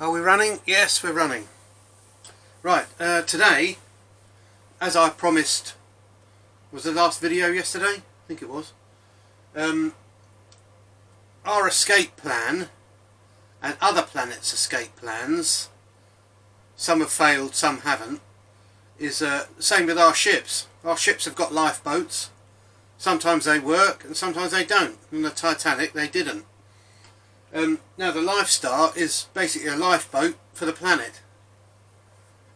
Are we running? Yes, we're running. Right, today, as I promised, was the last video yesterday? I think it was. Our escape plan and other planets' escape plans, some have failed, some haven't, is the same with our ships. Our ships have got lifeboats. Sometimes they work and sometimes they don't. In the Titanic they didn't. Now the Lifestar is basically a lifeboat for the planet,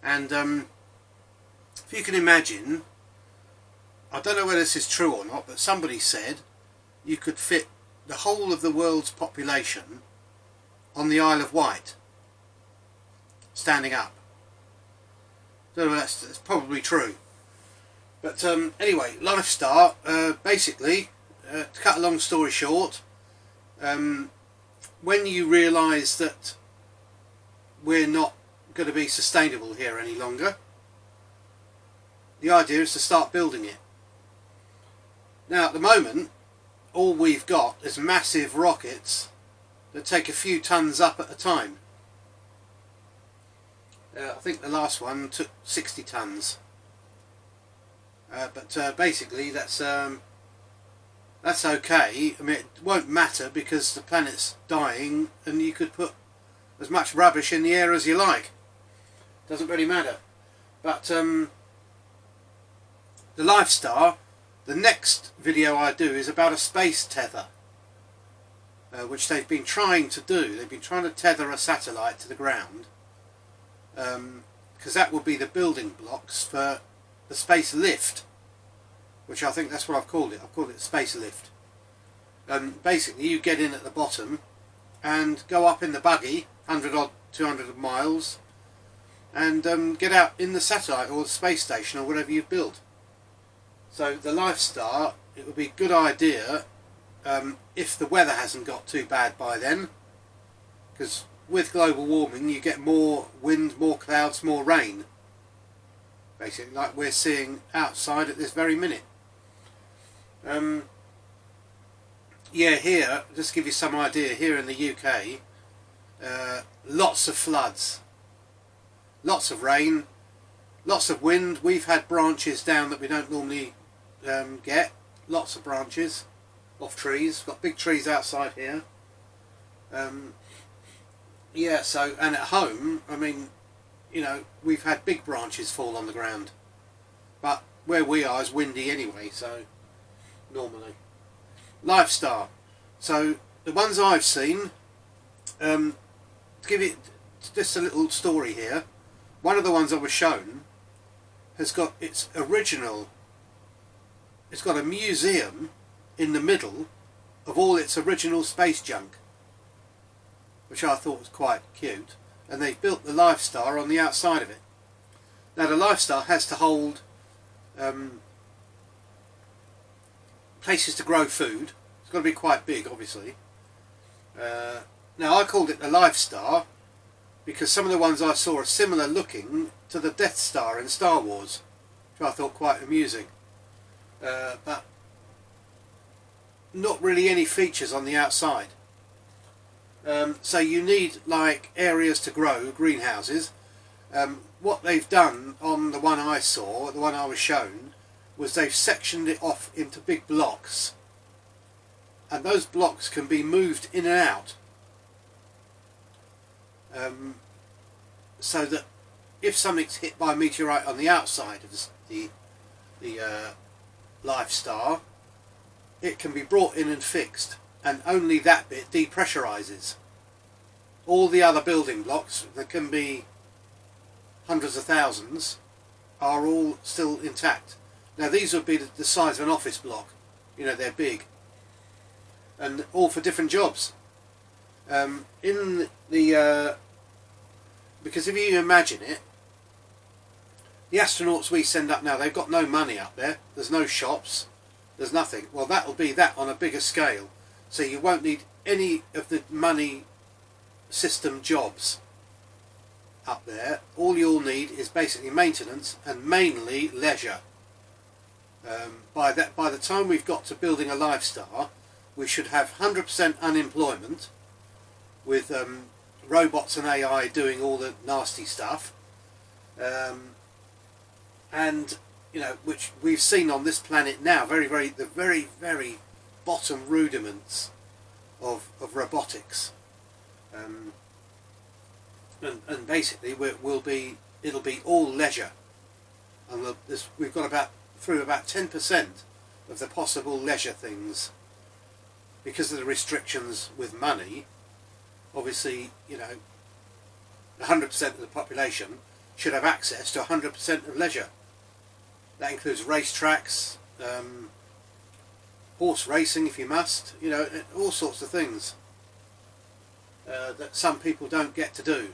and if you can imagine, I don't know whether this is true or not, but somebody said you could fit the whole of the world's population on the Isle of Wight standing up. So that's probably true, but anyway, Lifestar, basically, to cut a long story short, when you realise that we're not going to be sustainable here any longer, the idea is to start building it. Now at the moment all we've got is massive rockets that take a few tons up at a time. I think the last one took 60 tons, but basically that's okay. I mean, it won't matter because the planet's dying and you could put as much rubbish in the air as you like. Doesn't really matter. But the Lifestar, the next video I do is about a space tether, which they've been trying to do. They've been trying to tether a satellite to the ground, because that will be the building blocks for the space lift, which I think that's what I've called it. I've called it space lift. Basically you get in at the bottom and go up in the buggy 100 odd 200 miles and get out in the satellite or the space station or whatever you've built. So the Lifestar, it would be a good idea if the weather hasn't got too bad by then, because with global warming you get more wind, more clouds, more rain, basically like we're seeing outside at this very minute. Yeah, here, just to give you some idea, here in the UK, lots of floods, lots of rain, lots of wind. We've had branches down that we don't normally get, lots of branches off trees. We've got big trees outside here. Yeah, so, and at home, I mean, you know, we've had big branches fall on the ground, but where we are is windy anyway, so normally. Lifestar, so the ones I've seen, to give it just a little story here, one of the ones I was shown has got its original, it's got a museum in the middle of all its original space junk, which I thought was quite cute, and they've built the Lifestar on the outside of it. Now the Lifestar has to hold places to grow food. It's got to be quite big, obviously. Now I called it the Lifestar because some of the ones I saw are similar looking to the Death Star in Star Wars, which I thought quite amusing, but not really any features on the outside. So you need like areas to grow, greenhouses. What they've done on the one I saw, the one I was shown, was they've sectioned it off into big blocks, and those blocks can be moved in and out, so that if something's hit by a meteorite on the outside of the Lifestar, it can be brought in and fixed, and only that bit depressurizes. All the other building blocks, that can be hundreds of thousands, are all still intact. Now these would be the size of an office block, you know, they're big, and all for different jobs. In the because if you imagine it, the astronauts we send up now, they've got no money up there, there's no shops, there's nothing. Well, that will be that on a bigger scale, so you won't need any of the money system jobs up there. All you'll need is basically maintenance and mainly leisure. By the time we've got to building a Lifestar, we should have 100% unemployment, with robots and AI doing all the nasty stuff, and you know, which we've seen on this planet now, the very bottom rudiments of robotics, and basically it'll be all leisure, and we've got through about 10% of the possible leisure things because of the restrictions with money. Obviously, you know, 100% of the population should have access to 100% of leisure. That includes racetracks, horse racing if you must, you know, all sorts of things that some people don't get to do.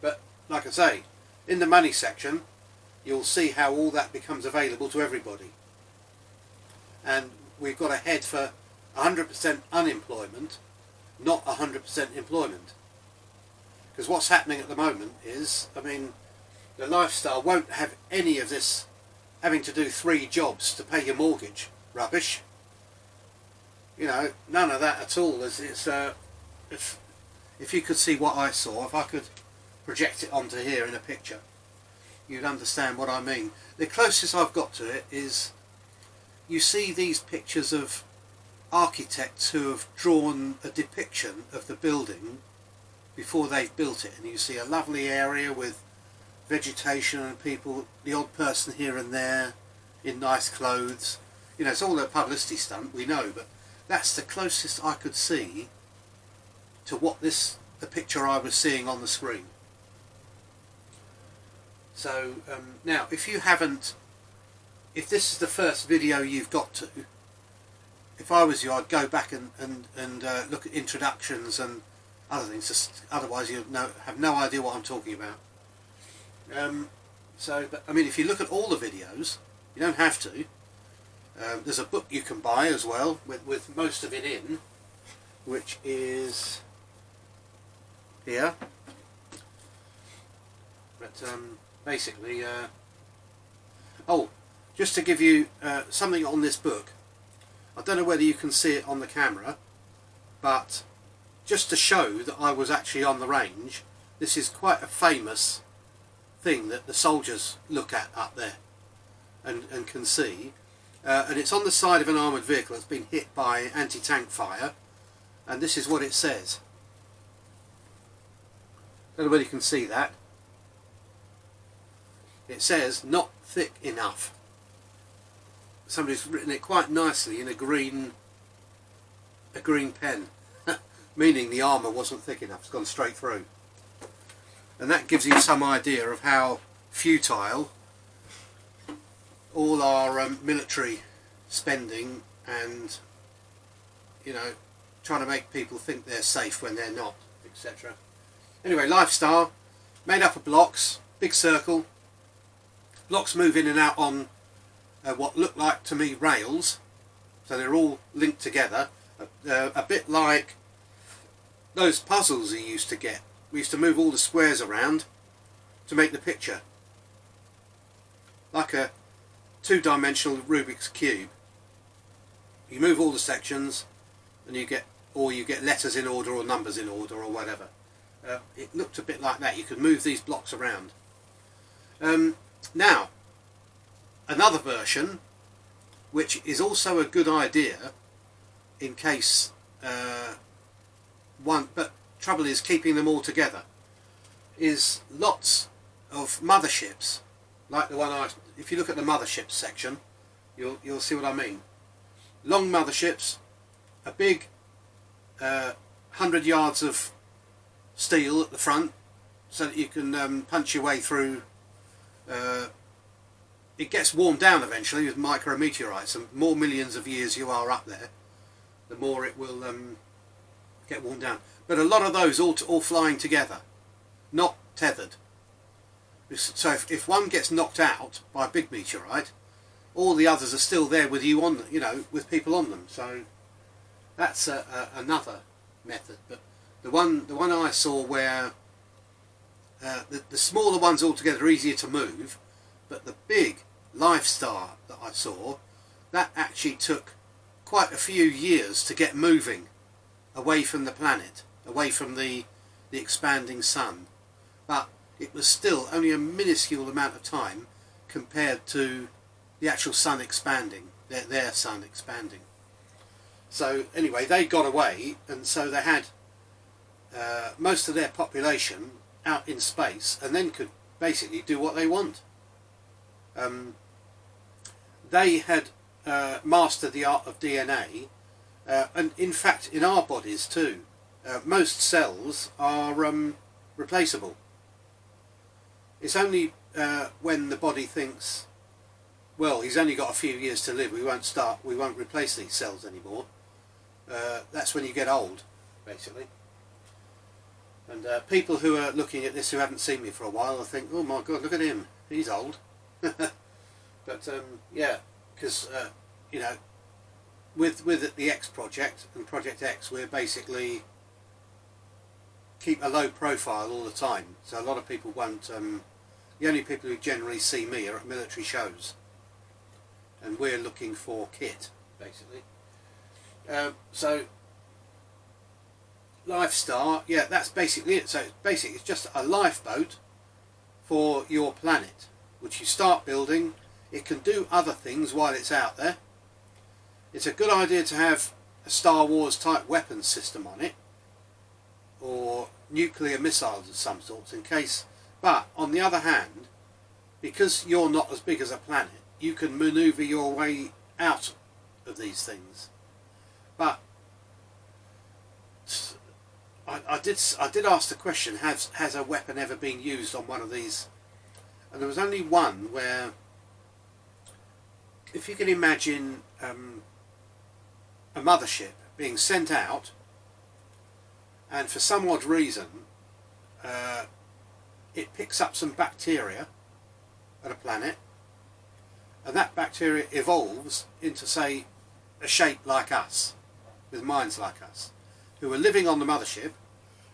But like I say, in the money section you'll see how all that becomes available to everybody, and we've got to head for 100% unemployment, not 100% employment, because what's happening at the moment is, I mean, the lifestyle won't have any of this having to do 3 jobs to pay your mortgage rubbish. You know, none of that at all. If you could see what I saw, if I could project it onto here in a picture, you'd understand what I mean. The closest I've got to it is, you see these pictures of architects who have drawn a depiction of the building before they've built it, and you see a lovely area with vegetation and people, the odd person here and there in nice clothes. You know, it's all a publicity stunt, we know, but that's the closest I could see to what the picture I was seeing on the screen. So now, if this is the first video you've got to, if I was you, I'd go back and look at introductions and other things, just otherwise you'll have no idea what I'm talking about. But I mean, if you look at all the videos, you don't have to. There's a book you can buy as well with most of it in, which is here. But basically, just to give you something on this book, I don't know whether you can see it on the camera, but just to show that I was actually on the range, this is quite a famous thing that the soldiers look at up there and can see, and it's on the side of an armoured vehicle that's been hit by anti-tank fire, and this is what it says. Don't know whether you can see that. It says, "Not thick enough." Somebody's written it quite nicely in a green pen, meaning the armour wasn't thick enough. It's gone straight through, and that gives you some idea of how futile all our military spending, and you know, trying to make people think they're safe when they're not, etc. Anyway, lifestyle, made up of blocks, big circle. Blocks move in and out on what look like to me rails, so they're all linked together, a bit like those puzzles you used to get. We used to move all the squares around to make the picture, like a 2-dimensional Rubik's Cube. You move all the sections and you get letters in order or numbers in order or whatever. It looked a bit like that. You could move these blocks around. Now, another version, which is also a good idea in case but trouble is keeping them all together, is lots of motherships, like the one if you look at the motherships section, you'll see what I mean. Long motherships, a big 100 yards of steel at the front, so that you can punch your way through. It gets warmed down eventually with micrometeorites, and more millions of years you are up there, the more it will get warmed down. But a lot of those all flying together, not tethered. So if one gets knocked out by a big meteorite, all the others are still there with you on, you know, with people on them. So that's another method. But the one I saw where the smaller ones altogether are easier to move, but the big Lifestar that I saw, that actually took quite a few years to get moving away from the planet, away from the the expanding sun, but it was still only a minuscule amount of time compared to the actual sun expanding, their sun expanding. So anyway, they got away, and so they had most of their population out in space, and then could basically do what they want. They had mastered the art of DNA, and in fact in our bodies too, most cells are replaceable. It's only when the body thinks, well, he's only got a few years to live, we won't replace these cells anymore. That's when you get old, basically. And people who are looking at this who haven't seen me for a while will think, oh my god, look at him, he's old. But yeah, because you know, with the X project and Project X, we're basically keep a low profile all the time, so a lot of people won't. The only people who generally see me are at military shows, and we're looking for kit, basically. So Lifestar, yeah, that's basically it. So it's just a lifeboat for your planet, which you start building. It can do other things while it's out there. It's a good idea to have a Star Wars type weapons system on it, or nuclear missiles of some sorts in case. But on the other hand, because you're not as big as a planet, you can maneuver your way out of these things. But I did ask the question, has a weapon ever been used on one of these? And there was only one where, if you can imagine a mothership being sent out, and for some odd reason it picks up some bacteria at a planet, and that bacteria evolves into, say, a shape like us, with minds like us, who are living on the mothership.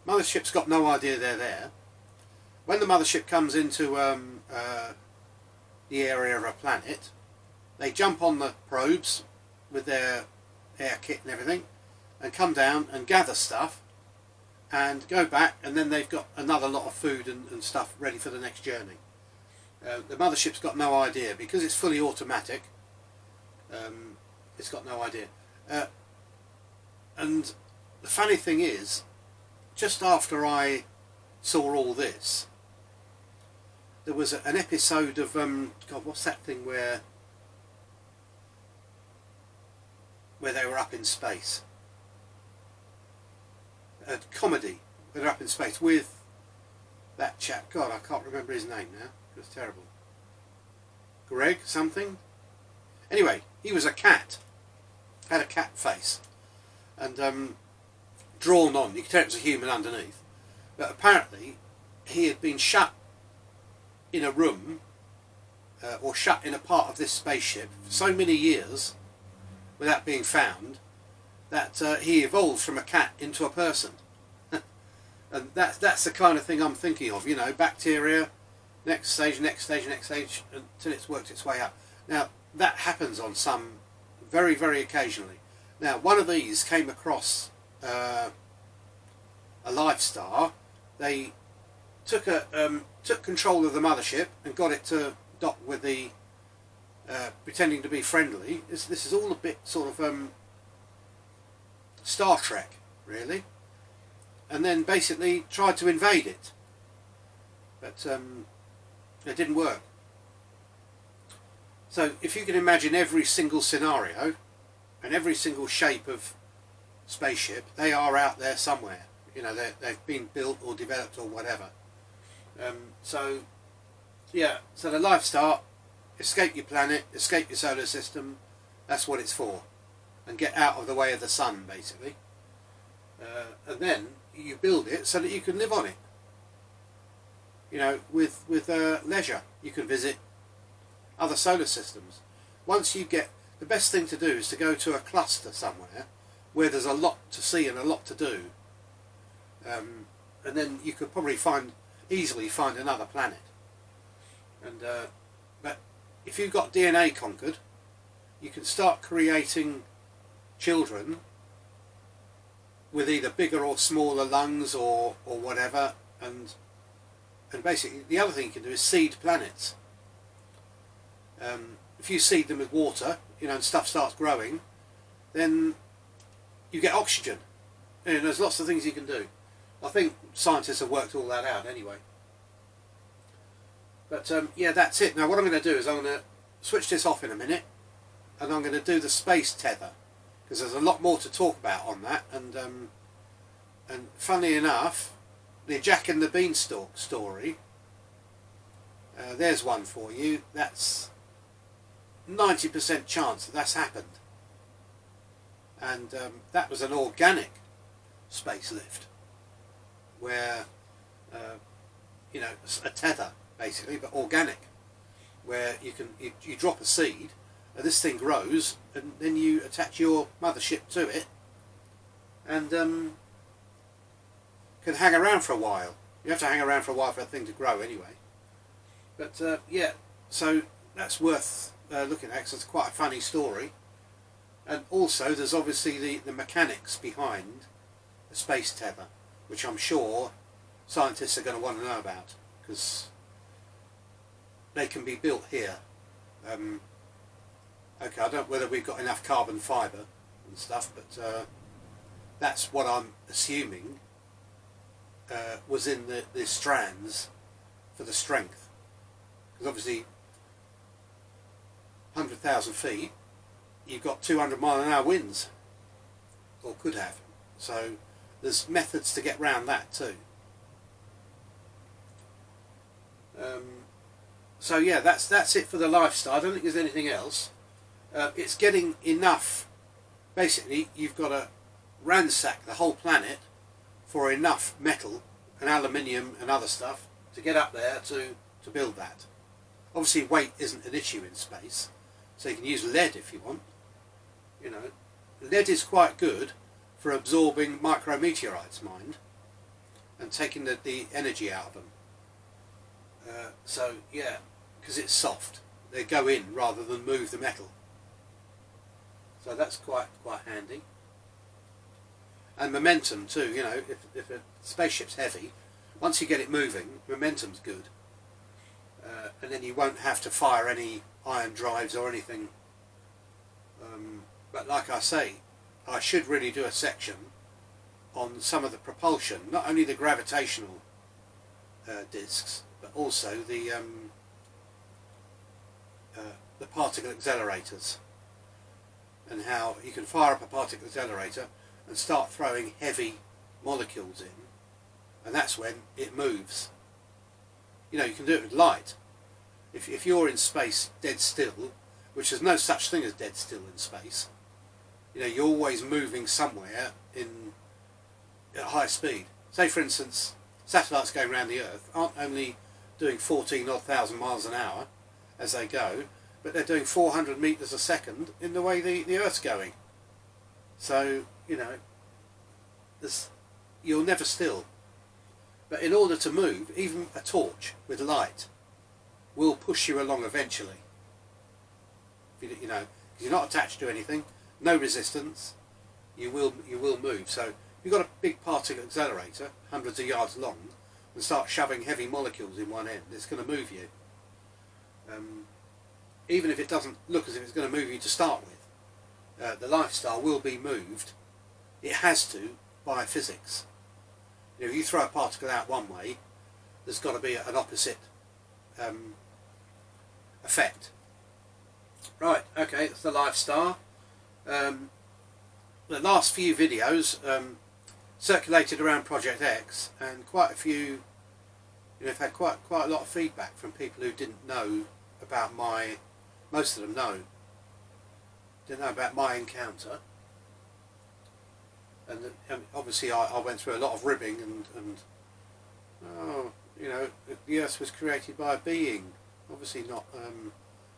Mothership's got no idea they're there. When the mothership comes into the area of a planet, they jump on the probes with their air kit and everything, and come down and gather stuff and go back, and then they've got another lot of food and stuff ready for the next journey. The mothership's got no idea, because it's fully automatic. It's got no idea. And the funny thing is, just after I saw all this, there was an episode of God, what's that thing where they were up in space? A comedy where they're up in space with that chap. God, I can't remember his name now. It was terrible. Greg something. Anyway, he was a cat. Had a cat face, and drawn on. You could tell it was a human underneath. But apparently, he had been shut in a room, or shut in a part of this spaceship for so many years without being found, that he evolved from a cat into a person. And that's the kind of thing I'm thinking of, you know, bacteria, next stage, until it's worked its way up. Now, that happens on some very, very occasionally. Now, one of these came across a Lifestar. They took control of the mothership and got it to dock with the pretending to be friendly. This is all a bit sort of Star Trek, really. And then basically tried to invade it, but it didn't work. So if you can imagine every single scenario and every single shape of spaceship, they are out there somewhere. You know, they've been built or developed or whatever. So yeah, so the Lifestar, escape your planet, escape your solar system. That's what it's for, and get out of the way of the sun, basically. And then you build it so that you can live on it. You know, with leisure. You can visit other solar systems. Once you get, the best thing to do is to go to a cluster somewhere where there's a lot to see and a lot to do, and then you could probably easily find another planet. And but if you've got DNA conquered, you can start creating children with either bigger or smaller lungs or whatever, and basically the other thing you can do is seed planets. If you seed them with water, you know, and stuff starts growing, then you get oxygen. And there's lots of things you can do. I think scientists have worked all that out anyway. But yeah, that's it. Now what I'm going to do is I'm going to switch this off in a minute, and I'm going to do the space tether, because there's a lot more to talk about on that. And funnily enough, the Jack and the Beanstalk story, there's one for you. That's 90% chance that that's happened, and that was an organic space lift, where you know, a tether basically, but organic, where you drop a seed and this thing grows, and then you attach your mothership to it, and can hang around for a while. You have to hang around for a while for a thing to grow anyway. But yeah, so that's worth looking at, because it's quite a funny story. And also there's obviously the mechanics behind the space tether, which I'm sure scientists are going to want to know about, because they can be built here. Okay, I don't know whether we've got enough carbon fibre and stuff, but that's what I'm assuming was in the strands for the strength. Because obviously 100,000 feet, you've got 200-mile-an-hour winds, or could have. So there's methods to get round that too. So yeah, that's it for the lifestyle. I don't think there's anything else. It's getting enough. Basically, you've got to ransack the whole planet for enough metal and aluminium and other stuff to get up there to build that. Obviously, weight isn't an issue in space, so you can use lead if you want. You know, lead is quite good for absorbing micrometeorites, mind, and taking the energy out of them. So yeah, because it's soft, they go in rather than move the metal. So that's quite handy. And momentum too. You know, if a spaceship's heavy, once you get it moving, momentum's good, and then you won't have to fire any ion drives or anything. But like I say, I should really do a section on some of the propulsion, not only the gravitational discs, but also the particle accelerators, and how you can fire up a particle accelerator and start throwing heavy molecules in, and that's when it moves. You know, you can do it with light. If you're in space dead still, which there's no such thing as dead still in space, you know, you're always moving somewhere at high speed. Say for instance, satellites going around the Earth aren't only doing 14,000 miles an hour as they go, but they're doing 400 meters a second in the way the Earth's going. So, you know, you're never still. But in order to move, even a torch with light will push you along eventually. You know, because you're not attached to anything, no resistance, you will move. So if you've got a big particle accelerator, hundreds of yards long, and start shoving heavy molecules in one end, it's going to move you. Even if it doesn't look as if it's going to move you to start with, the lifestyle will be moved. It has to, by physics. You know, if you throw a particle out one way, there's got to be an opposite effect. Right, okay, that's the lifestyle. The last few videos circulated around Project X, and quite a few, you know, have had quite a lot of feedback from people who didn't know about most of them didn't know about my encounter. And obviously I went through a lot of ribbing and oh, you know, the Earth was created by a being, obviously not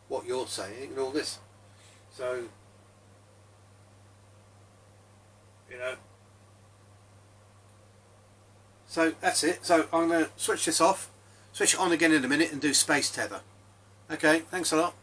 what you're saying and all this. So, you know, so that's it. So I'm going to switch this off, switch it on again in a minute and do space tether. Okay, thanks a lot.